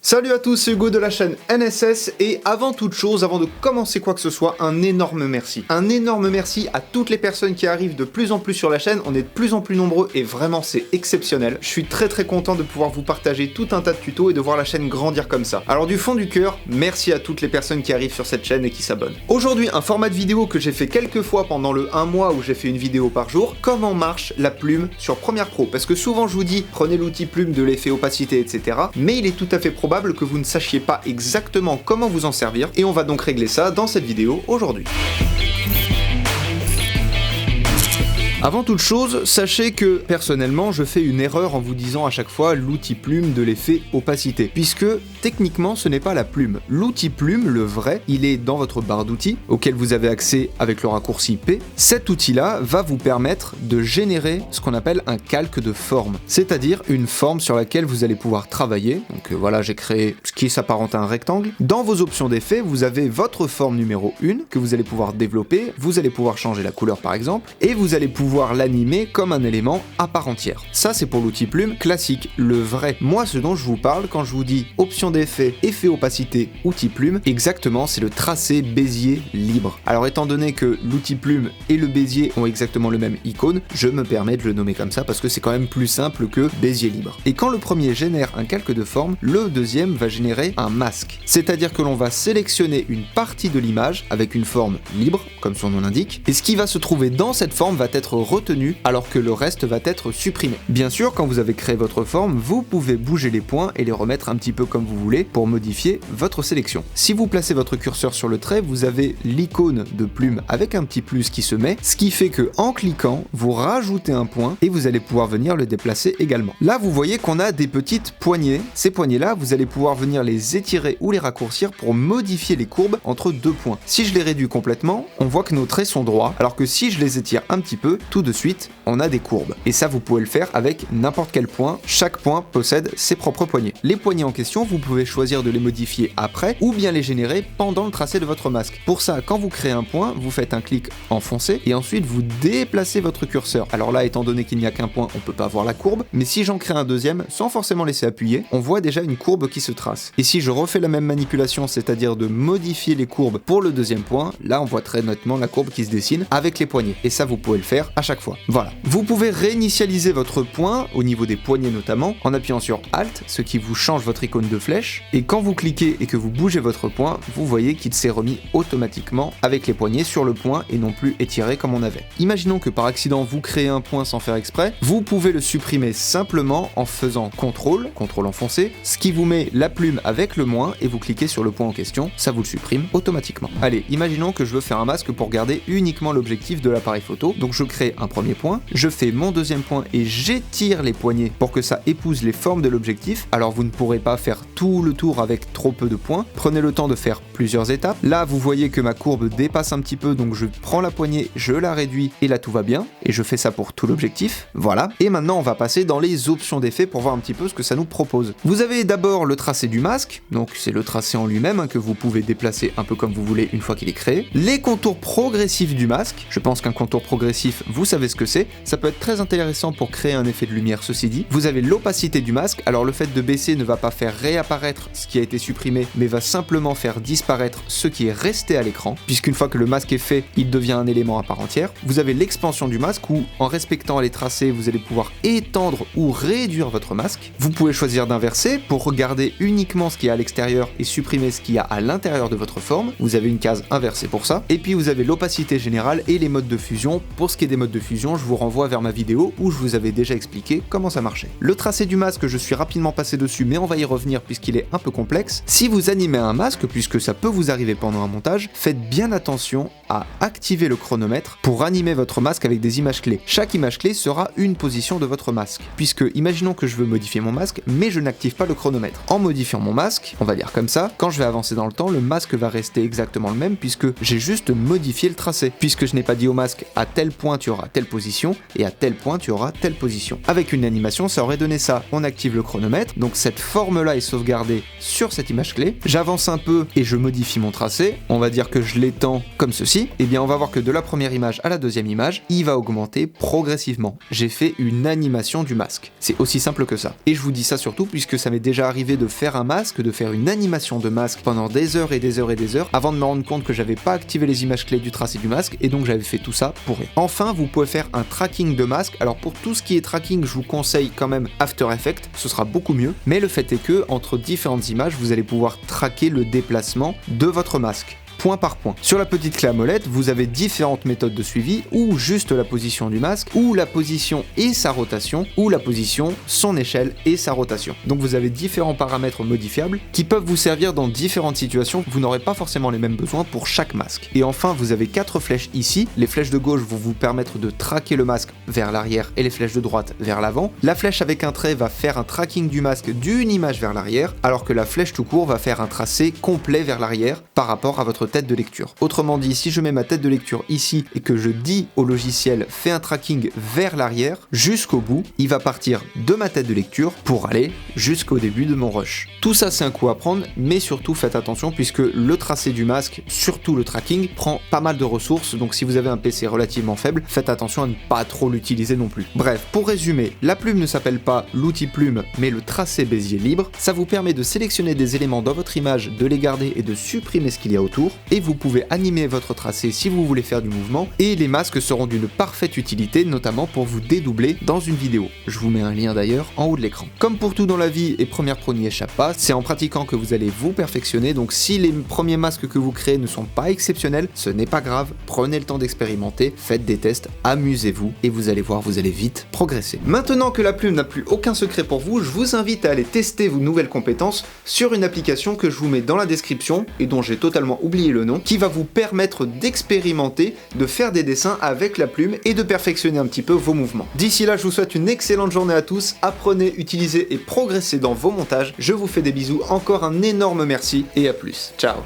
Salut à tous, c'est Hugo de la chaîne NSS et avant toute chose, avant de commencer quoi que ce soit, un énorme merci. Un énorme merci à toutes les personnes qui arrivent de plus en plus sur la chaîne, on est de plus en plus nombreux et vraiment c'est exceptionnel. Je suis très content de pouvoir vous partager tout un tas de tutos et de voir la chaîne grandir comme ça. Alors du fond du cœur, merci à toutes les personnes qui arrivent sur cette chaîne et qui s'abonnent. Aujourd'hui, un format de vidéo que j'ai fait quelques fois pendant le 1 mois où j'ai fait une vidéo par jour, comment marche la plume sur Premiere Pro. Parce que souvent je vous dis, prenez l'outil plume de l'effet opacité, etc. Mais il est tout à fait probable que vous ne sachiez pas exactement comment vous en servir et on va donc régler ça dans cette vidéo aujourd'hui. Avant toute chose, sachez que personnellement je fais une erreur en vous disant à chaque fois l'outil plume de l'effet opacité, puisque techniquement ce n'est pas la plume. L'outil plume, le vrai, il est dans votre barre d'outils auquel vous avez accès avec le raccourci P. Cet outil-là va vous permettre de générer ce qu'on appelle un calque de forme, c'est-à-dire une forme sur laquelle vous allez pouvoir travailler. Donc voilà, j'ai créé ce qui s'apparente à un rectangle. Dans vos options d'effet, vous avez votre forme numéro 1 que vous allez pouvoir développer, vous allez pouvoir changer la couleur par exemple, et vous allez pouvoir l'animer comme un élément à part entière. Ça c'est pour l'outil plume classique, le vrai. Moi ce dont je vous parle quand je vous dis option d'effet, effet opacité, outil plume, exactement c'est le tracé Bézier libre. Alors étant donné que l'outil plume et le Bézier ont exactement le même icône, je me permets de le nommer comme ça parce que c'est quand même plus simple que Bézier libre. Et quand le premier génère un calque de forme, le deuxième va générer un masque. C'est-à-dire que l'on va sélectionner une partie de l'image avec une forme libre, comme son nom l'indique, et ce qui va se trouver dans cette forme va être retenu alors que le reste va être supprimé. Bien sûr, quand vous avez créé votre forme, vous pouvez bouger les points et les remettre un petit peu comme vous voulez pour modifier votre sélection. Si vous placez votre curseur sur le trait, vous avez l'icône de plume avec un petit plus qui se met, ce qui fait que en cliquant, vous rajoutez un point et vous allez pouvoir venir le déplacer également. Là, vous voyez qu'on a des petites poignées. Ces poignées-là, vous allez pouvoir venir les étirer ou les raccourcir pour modifier les courbes entre deux points. Si je les réduis complètement, on voit que nos traits sont droits, alors que si je les étire un petit peu, tout de suite, on a des courbes. Et ça, vous pouvez le faire avec n'importe quel point. Chaque point possède ses propres poignées. Les poignées en question, vous pouvez choisir de les modifier après ou bien les générer pendant le tracé de votre masque. Pour ça, quand vous créez un point, vous faites un clic enfoncé et ensuite vous déplacez votre curseur. Alors là, étant donné qu'il n'y a qu'un point, on peut pas voir la courbe, mais si j'en crée un deuxième, sans forcément laisser appuyer, on voit déjà une courbe qui se trace. Et si je refais la même manipulation, c'est-à-dire de modifier les courbes pour le deuxième point, là on voit très nettement la courbe qui se dessine avec les poignées. Et ça, vous pouvez le faire à chaque fois. Voilà. Vous pouvez réinitialiser votre point, au niveau des poignées notamment, en appuyant sur Alt, ce qui vous change votre icône de flèche, et quand vous cliquez et que vous bougez votre point, vous voyez qu'il s'est remis automatiquement avec les poignées sur le point et non plus étiré comme on avait. Imaginons que par accident vous créez un point sans faire exprès, vous pouvez le supprimer simplement en faisant CTRL enfoncé, ce qui vous met la plume avec le moins et vous cliquez sur le point en question, ça vous le supprime automatiquement. Allez, imaginons que je veux faire un masque pour garder uniquement l'objectif de l'appareil photo, donc je crée un premier point, je fais mon deuxième point et j'étire les poignées pour que ça épouse les formes de l'objectif. Alors vous ne pourrez pas faire tout le tour avec trop peu de points, prenez le temps de faire plusieurs étapes. Là vous voyez que ma courbe dépasse un petit peu, donc je prends la poignée, je la réduis et là tout va bien, et je fais ça pour tout l'objectif, voilà. Et maintenant on va passer dans les options d'effet pour voir un petit peu ce que ça nous propose. Vous avez d'abord le tracé du masque, donc c'est le tracé en lui-même que vous pouvez déplacer un peu comme vous voulez une fois qu'il est créé. Les contours progressifs du masque, je pense qu'un contour progressif, vous savez ce que c'est, ça peut être très intéressant pour créer un effet de lumière, ceci dit. Vous avez l'opacité du masque, alors le fait de baisser ne va pas faire réapparaître ce qui a été supprimé, mais va simplement faire disparaître ce qui est resté à l'écran, puisqu'une fois que le masque est fait, il devient un élément à part entière. Vous avez l'expansion du masque où, en respectant les tracés, vous allez pouvoir étendre ou réduire votre masque. Vous pouvez choisir d'inverser pour regarder uniquement ce qui est à l'extérieur et supprimer ce qu'il y a à l'intérieur de votre forme. Vous avez une case inversée pour ça. Et puis vous avez l'opacité générale et les modes de fusion. Pour ce qui est des modes de fusion, je vous renvoie vers ma vidéo où je vous avais déjà expliqué comment ça marchait. Le tracé du masque, je suis rapidement passé dessus, mais on va y revenir puisqu'il est un peu complexe. Si vous animez un masque, puisque ça peut vous arriver pendant un montage, faites bien attention à activer le chronomètre pour animer votre masque avec des images clés. Chaque image clé sera une position de votre masque, puisque imaginons que je veux modifier mon masque, mais je n'active pas le chronomètre. En modifiant mon masque, on va dire comme ça, quand je vais avancer dans le temps, le masque va rester exactement le même puisque j'ai juste modifié le tracé. Puisque je n'ai pas dit au masque à tel point tu auras telle position, et à tel point tu auras telle position. Avec une animation, ça aurait donné ça. On active le chronomètre, donc cette forme-là est sauvegardée sur cette image clé. J'avance un peu et je modifie mon tracé. On va dire que je l'étends comme ceci. Et bien on va voir que de la première image à la deuxième image, il va augmenter progressivement. J'ai fait une animation du masque. C'est aussi simple que ça. Et je vous dis ça surtout puisque ça m'est déjà arrivé de faire un masque, de faire une animation de masque pendant des heures et des heures et des heures avant de me rendre compte que j'avais pas activé les images clés du tracé du masque et donc j'avais fait tout ça pour rien. Enfin, vous pouvez faire un tracking de masque. Alors pour tout ce qui est tracking, je vous conseille quand même After Effects, ce sera beaucoup mieux. Mais le fait est que entre différentes images, vous allez pouvoir traquer le déplacement de votre masque. Point par point. Sur la petite clé à molette, vous avez différentes méthodes de suivi, ou juste la position du masque, ou la position et sa rotation, ou la position, son échelle et sa rotation. Donc vous avez différents paramètres modifiables qui peuvent vous servir dans différentes situations, vous n'aurez pas forcément les mêmes besoins pour chaque masque. Et enfin, vous avez 4 flèches ici, les flèches de gauche vont vous permettre de traquer le masque vers l'arrière et les flèches de droite vers l'avant. La flèche avec un trait va faire un tracking du masque d'une image vers l'arrière, alors que la flèche tout court va faire un tracé complet vers l'arrière par rapport à votre tête de lecture. Autrement dit, si je mets ma tête de lecture ici et que je dis au logiciel fais un tracking vers l'arrière jusqu'au bout, il va partir de ma tête de lecture pour aller jusqu'au début de mon rush. Tout ça c'est un coup à prendre, mais surtout faites attention puisque le tracé du masque, surtout le tracking, prend pas mal de ressources, donc si vous avez un PC relativement faible, faites attention à ne pas trop l'utiliser non plus. Bref, pour résumer, la plume ne s'appelle pas l'outil plume, mais le tracé Bézier libre. Ça vous permet de sélectionner des éléments dans votre image, de les garder et de supprimer ce qu'il y a autour, et vous pouvez animer votre tracé si vous voulez faire du mouvement, et les masques seront d'une parfaite utilité, notamment pour vous dédoubler dans une vidéo. Je vous mets un lien d'ailleurs en haut de l'écran. Comme pour tout dans la vie, et Premiere Pro n'y échappe pas, c'est en pratiquant que vous allez vous perfectionner, donc si les premiers masques que vous créez ne sont pas exceptionnels, ce n'est pas grave, prenez le temps d'expérimenter, faites des tests, amusez-vous, et vous allez voir, vous allez vite progresser. Maintenant que la plume n'a plus aucun secret pour vous, je vous invite à aller tester vos nouvelles compétences sur une application que je vous mets dans la description, et dont j'ai totalement oublié le nom, qui va vous permettre d'expérimenter, de faire des dessins avec la plume et de perfectionner un petit peu vos mouvements. D'ici là, je vous souhaite une excellente journée à tous, apprenez, utilisez et progressez dans vos montages, je vous fais des bisous, encore un énorme merci et à plus, ciao.